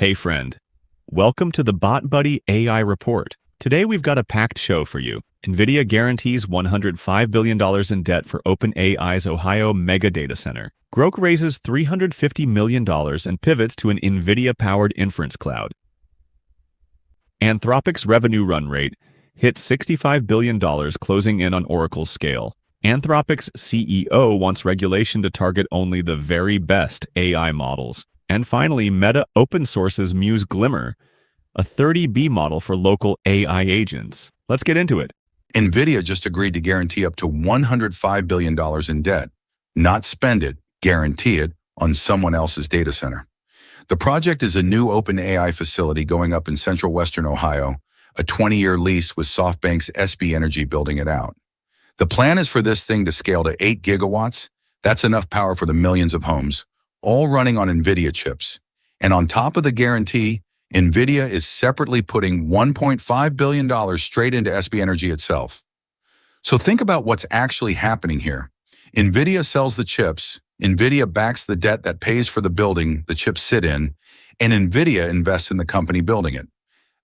Hey friend, welcome to the BotBuhdy AI report. Today we've got a packed show for you. Nvidia guarantees $105 billion in debt for OpenAI's Ohio mega data center. Groq raises $350 million and pivots to an Nvidia-Powered inference cloud. Anthropic's revenue run rate hit $65 billion, closing in on Oracle's scale. Anthropic's CEO wants regulation to target only the very best AI models. And finally, Meta open sources Muse Glimmer, a 30B model for local AI agents. Let's get into it. Nvidia just agreed to guarantee up to $105 billion in debt, not spend it, guarantee it, on someone else's data center. The project is a new OpenAI facility going up in central western Ohio, a 20-year lease with SoftBank's SB Energy building it out. The plan is for this thing to scale to 8 gigawatts. That's enough power for the millions of homes, all running on Nvidia chips. And on top of the guarantee, Nvidia is separately putting $1.5 billion straight into SB Energy itself. So think about what's actually happening here. Nvidia sells the chips, Nvidia backs the debt that pays for the building the chips sit in, and Nvidia invests in the company building it.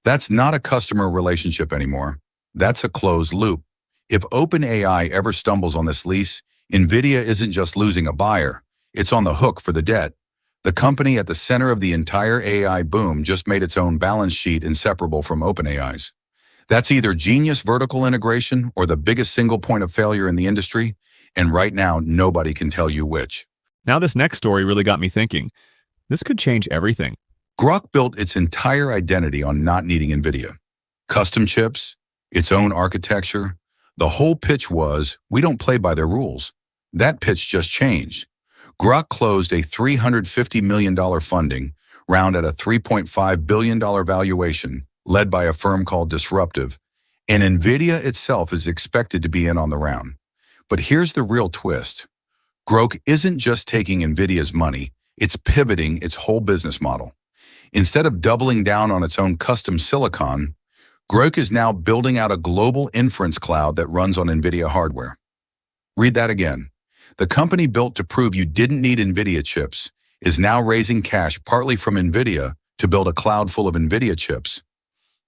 That's not a customer relationship anymore. That's a closed loop. If OpenAI ever stumbles on this lease, Nvidia isn't just losing a buyer, it's on the hook for the debt. The company at the center of the entire AI boom just made its own balance sheet inseparable from OpenAI's. That's either genius vertical integration or the biggest single point of failure in the industry, and right now, nobody can tell you which. Now this next story really got me thinking. This could change everything. Groq built its entire identity on not needing Nvidia. Custom chips, its own architecture. The whole pitch was, we don't play by their rules. That pitch just changed. Groq closed a $350 million funding round at a $3.5 billion valuation led by a firm called Disruptive, and Nvidia itself is expected to be in on the round. But here's the real twist. Groq isn't just taking Nvidia's money, it's pivoting its whole business model. Instead of doubling down on its own custom silicon, Groq is now building out a global inference cloud that runs on Nvidia hardware. Read that again. The company built to prove you didn't need Nvidia chips is now raising cash partly from Nvidia to build a cloud full of Nvidia chips.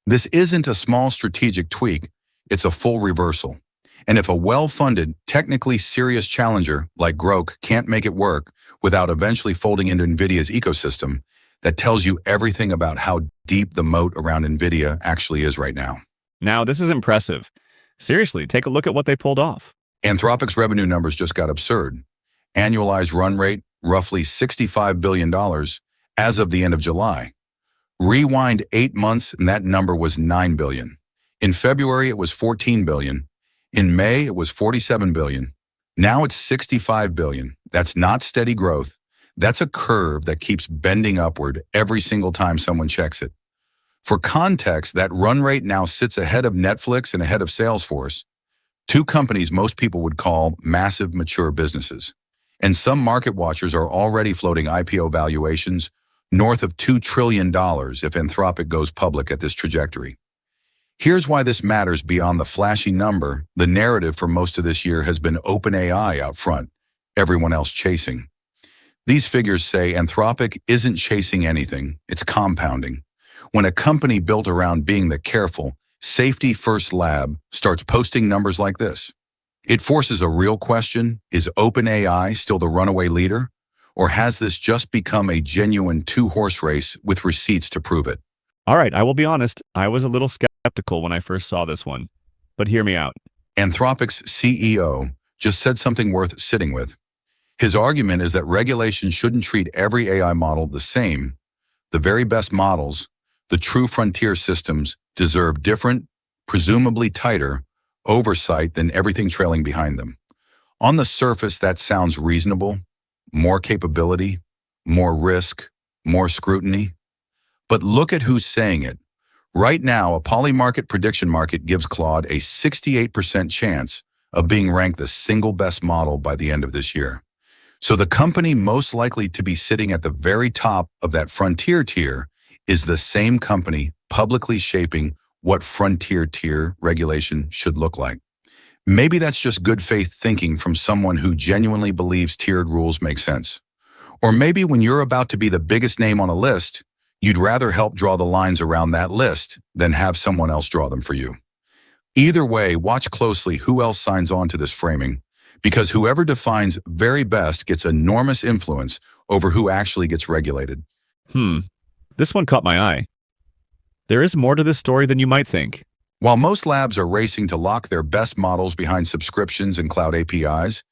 This isn't a small strategic tweak, it's a full reversal. And if a well-funded, technically serious challenger like Groq can't make it work without eventually folding into Nvidia's ecosystem, that tells you everything about how deep the moat around Nvidia actually is right now. Now, this is impressive. Seriously, take a look at what they pulled off. Anthropic's revenue numbers just got absurd. Annualized run rate, roughly $65 billion as of the end of July. Rewind 8 months and that number was $9 billion. In February, it was $14 billion. In May, it was $47 billion. Now it's $65 billion. That's not steady growth. That's a curve that keeps bending upward every single time someone checks it. For context, that run rate now sits ahead of Netflix and ahead of Salesforce, two companies most people would call massive mature businesses. And some market watchers are already floating IPO valuations north of $2 trillion if Anthropic goes public at this trajectory. Here's why this matters beyond the flashy number. The narrative for most of this year has been OpenAI out front, everyone else chasing. These figures say Anthropic isn't chasing anything, it's compounding. When a company built around being the careful, safety-first lab starts posting numbers like this, it forces a real question: is OpenAI still the runaway leader? Or has this just become a genuine two-horse race with receipts to prove it? All right, I will be honest, I was a little skeptical when I first saw this one. But hear me out. Anthropic's CEO just said something worth sitting with. His argument is that regulation shouldn't treat every AI model the same. The very best models, the true frontier systems, deserve different, presumably tighter, oversight than everything trailing behind them. On the surface, that sounds reasonable. More capability, more risk, more scrutiny. But look at who's saying it. Right now, a polymarket prediction market gives Claude a 68% chance of being ranked the single best model by the end of this year. So the company most likely to be sitting at the very top of that frontier tier is the same company publicly shaping what frontier tier regulation should look like. Maybe that's just good faith thinking from someone who genuinely believes tiered rules make sense. Or maybe when you're about to be the biggest name on a list, You'd rather help draw the lines around that list than have someone else draw them for you. Either way, watch closely who else signs on to this framing, because whoever defines very best gets enormous influence over who actually gets regulated. This one caught my eye. There is more to this story than you might think. While most labs are racing to lock their best models behind subscriptions and cloud APIs,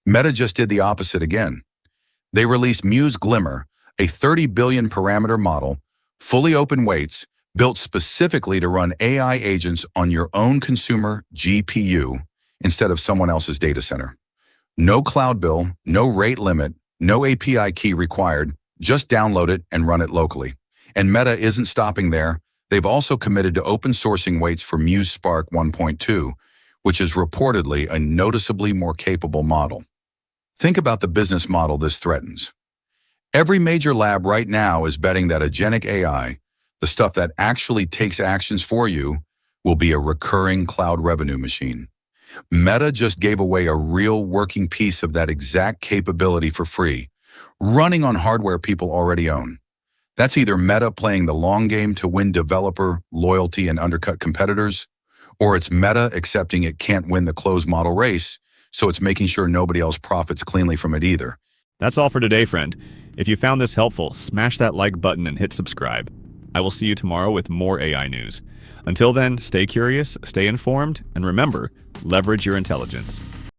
Meta just did the opposite again. They released Muse Glimmer, a 30 billion parameter model, fully open weights, built specifically to run AI agents on your own consumer GPU instead of someone else's data center. No cloud bill, no rate limit, no API key required, just download it and run it locally. And Meta isn't stopping there. They've also committed to open sourcing weights for Muse Spark 1.2, which is reportedly a noticeably more capable model. Think about the business model this threatens. Every major lab right now is betting that agentic AI, the stuff that actually takes actions for you, will be a recurring cloud revenue machine. Meta just gave away a real working piece of that exact capability for free, running on hardware people already own. That's either Meta playing the long game to win developer loyalty and undercut competitors, or it's Meta accepting it can't win the closed model race, so it's making sure nobody else profits cleanly from it either. That's all for today, friend. If you found this helpful, smash that like button and hit subscribe. I will see you tomorrow with more AI news. Until then, stay curious, stay informed, and remember, leverage your intelligence.